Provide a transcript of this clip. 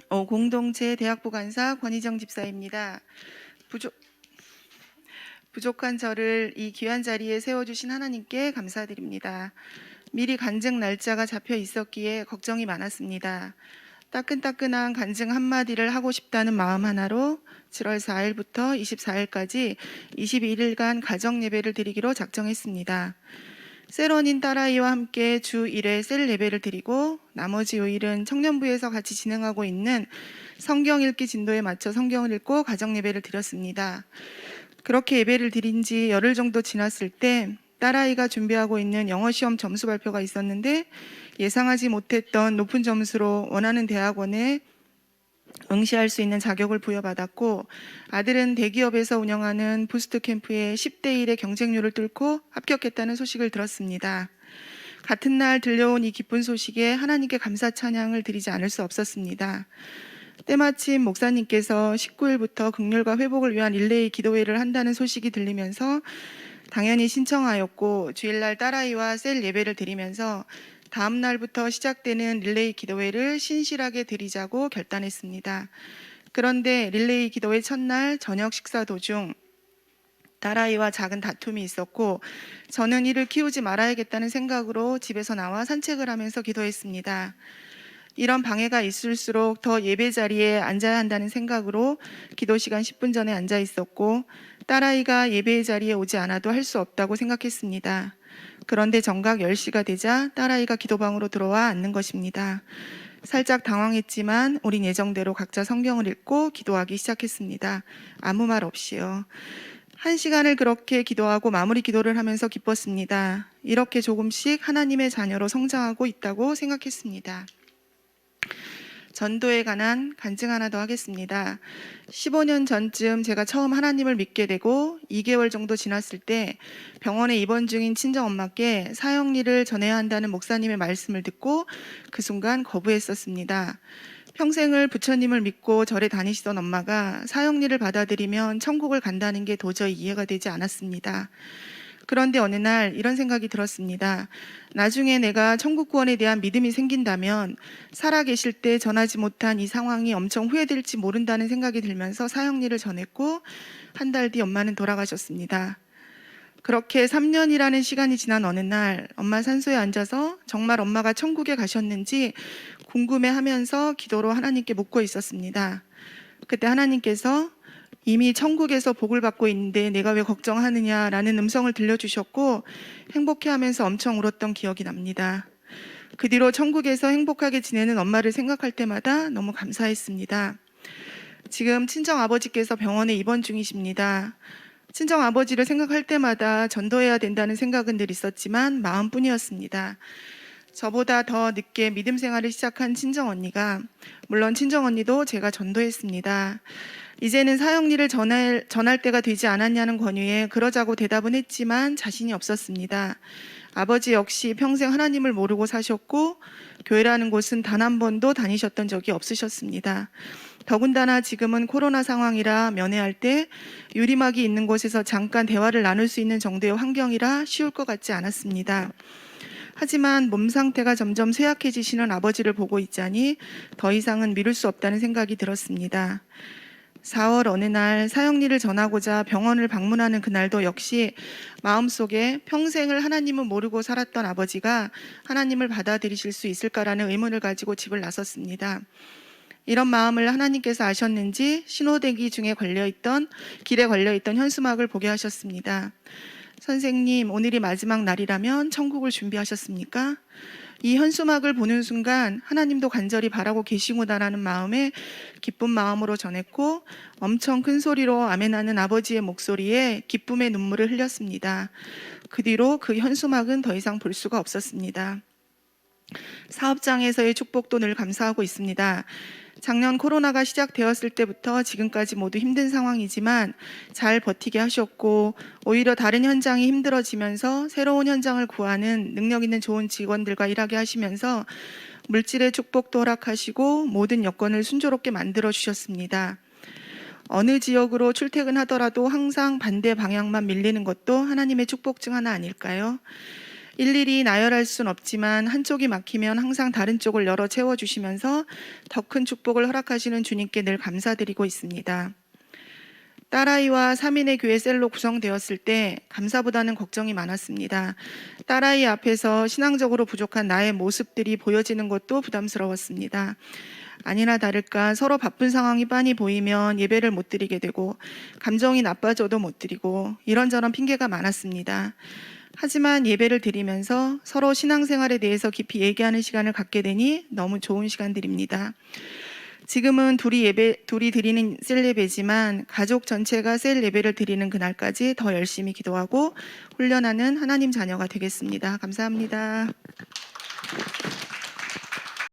공동체 대학부 간사 권희정 집사입니다. 부족한 저를 이 귀한 자리에 세워주신 하나님께 감사드립니다. 미리 간증 날짜가 잡혀 있었기에 걱정이 많았습니다. 따끈따끈한 간증 한마디를 하고 싶다는 마음 하나로 7월 4일부터 24일까지 21일간 가정 예배를 드리기로 작정했습니다. 셀원인 딸아이와 함께 주 1회 셀 예배를 드리고 나머지 요일은 청년부에서 같이 진행하고 있는 성경 읽기 진도에 맞춰 성경을 읽고 가정 예배를 드렸습니다. 그렇게 예배를 드린 지 열흘 정도 지났을 때 딸아이가 준비하고 있는 영어 시험 점수 발표가 있었는데 예상하지 못했던 높은 점수로 원하는 대학원에 응시할 수 있는 자격을 부여받았고, 아들은 대기업에서 운영하는 부스트 캠프에 10대 1의 경쟁률을 뚫고 합격했다는 소식을 들었습니다. 같은 날 들려온 이 기쁜 소식에 하나님께 감사 찬양을 드리지 않을 수 없었습니다. 때마침 목사님께서 19일부터 긍휼과 회복을 위한 릴레이 기도회를 한다는 소식이 들리면서 당연히 신청하였고, 주일날 딸아이와 셀 예배를 드리면서 다음 날부터 시작되는 릴레이 기도회를 신실하게 드리자고 결단했습니다. 그런데 릴레이 기도회 첫날 저녁 식사 도중 딸아이와 작은 다툼이 있었고, 저는 이를 키우지 말아야겠다는 생각으로 집에서 나와 산책을 하면서 기도했습니다. 이런 방해가 있을수록 더 예배 자리에 앉아야 한다는 생각으로 기도 시간 10분 전에 앉아 있었고, 딸아이가 예배 자리에 오지 않아도 할 수 없다고 생각했습니다. 그런데 정각 10시가 되자 딸아이가 기도방으로 들어와 앉는 것입니다. 살짝 당황했지만 우린 예정대로 각자 성경을 읽고 기도하기 시작했습니다. 아무 말 없이요. 1시간을 그렇게 기도하고 마무리 기도를 하면서 기뻤습니다. 이렇게 조금씩 하나님의 자녀로 성장하고 있다고 생각했습니다. 전도에 관한 간증 하나 더 하겠습니다. 15년 전쯤 제가 처음 하나님을 믿게 되고 2개월 정도 지났을 때 병원에 입원 중인 친정엄마께 사형리를 전해야 한다는 목사님의 말씀을 듣고 그 순간 거부했었습니다. 평생을 부처님을 믿고 절에 다니시던 엄마가 사형리를 받아들이면 천국을 간다는 게 도저히 이해가 되지 않았습니다. 그런데 어느 날 이런 생각이 들었습니다. 나중에 내가 천국 구원에 대한 믿음이 생긴다면 살아계실 때 전하지 못한 이 상황이 엄청 후회될지 모른다는 생각이 들면서 사형리를 전했고, 한 달 뒤 엄마는 돌아가셨습니다. 그렇게 3년이라는 시간이 지난 어느 날 엄마 산소에 앉아서 정말 엄마가 천국에 가셨는지 궁금해하면서 기도로 하나님께 묻고 있었습니다. 그때 하나님께서 이미 천국에서 복을 받고 있는데 내가 왜 걱정하느냐라는 음성을 들려주셨고, 행복해하면서 엄청 울었던 기억이 납니다. 그 뒤로 천국에서 행복하게 지내는 엄마를 생각할 때마다 너무 감사했습니다. 지금 친정아버지께서 병원에 입원 중이십니다. 친정아버지를 생각할 때마다 전도해야 된다는 생각은 늘 있었지만 마음뿐이었습니다. 저보다 더 늦게 믿음 생활을 시작한 친정언니가, 물론 친정언니도 제가 전도했습니다. 이제는 사형리를 전할 때가 되지 않았냐는 권유에 그러자고 대답은 했지만 자신이 없었습니다. 아버지 역시 평생 하나님을 모르고 사셨고 교회라는 곳은 단 한 번도 다니셨던 적이 없으셨습니다. 더군다나 지금은 코로나 상황이라 면회할 때 유리막이 있는 곳에서 잠깐 대화를 나눌 수 있는 정도의 환경이라 쉬울 것 같지 않았습니다. 하지만 몸 상태가 점점 쇠약해지시는 아버지를 보고 있자니 더 이상은 미룰 수 없다는 생각이 들었습니다. 4월 어느 날 사형리를 전하고자 병원을 방문하는 그날도 역시 마음속에 평생을 하나님을 모르고 살았던 아버지가 하나님을 받아들이실 수 있을까라는 의문을 가지고 집을 나섰습니다. 이런 마음을 하나님께서 아셨는지 신호대기 중에 길에 걸려있던 현수막을 보게 하셨습니다. 선생님, 오늘이 마지막 날이라면 천국을 준비하셨습니까? 이 현수막을 보는 순간 하나님도 간절히 바라고 계시구나라는 마음에 기쁜 마음으로 전했고, 엄청 큰 소리로 아멘하는 아버지의 목소리에 기쁨의 눈물을 흘렸습니다. 그 뒤로 그 현수막은 더 이상 볼 수가 없었습니다. 사업장에서의 축복도 늘 감사하고 있습니다. 작년 코로나가 시작되었을 때부터 지금까지 모두 힘든 상황이지만 잘 버티게 하셨고, 오히려 다른 현장이 힘들어지면서 새로운 현장을 구하는 능력 있는 좋은 직원들과 일하게 하시면서 물질의 축복도 허락하시고 모든 여건을 순조롭게 만들어 주셨습니다. 어느 지역으로 출퇴근하더라도 항상 반대 방향만 밀리는 것도 하나님의 축복 중 하나 아닐까요? 일일이 나열할 순 없지만 한쪽이 막히면 항상 다른 쪽을 열어 채워주시면서 더 큰 축복을 허락하시는 주님께 늘 감사드리고 있습니다. 딸아이와 3인의 교회 셀로 구성되었을 때 감사보다는 걱정이 많았습니다. 딸아이 앞에서 신앙적으로 부족한 나의 모습들이 보여지는 것도 부담스러웠습니다. 아니나 다를까 서로 바쁜 상황이 빤히 보이면 예배를 못 드리게 되고 감정이 나빠져도 못 드리고 이런저런 핑계가 많았습니다. 하지만 예배를 드리면서 서로 신앙생활에 대해서 깊이 얘기하는 시간을 갖게 되니 너무 좋은 시간들입니다. 지금은 둘이 드리는 셀 예배지만 가족 전체가 셀 예배를 드리는 그날까지 더 열심히 기도하고 훈련하는 하나님 자녀가 되겠습니다. 감사합니다.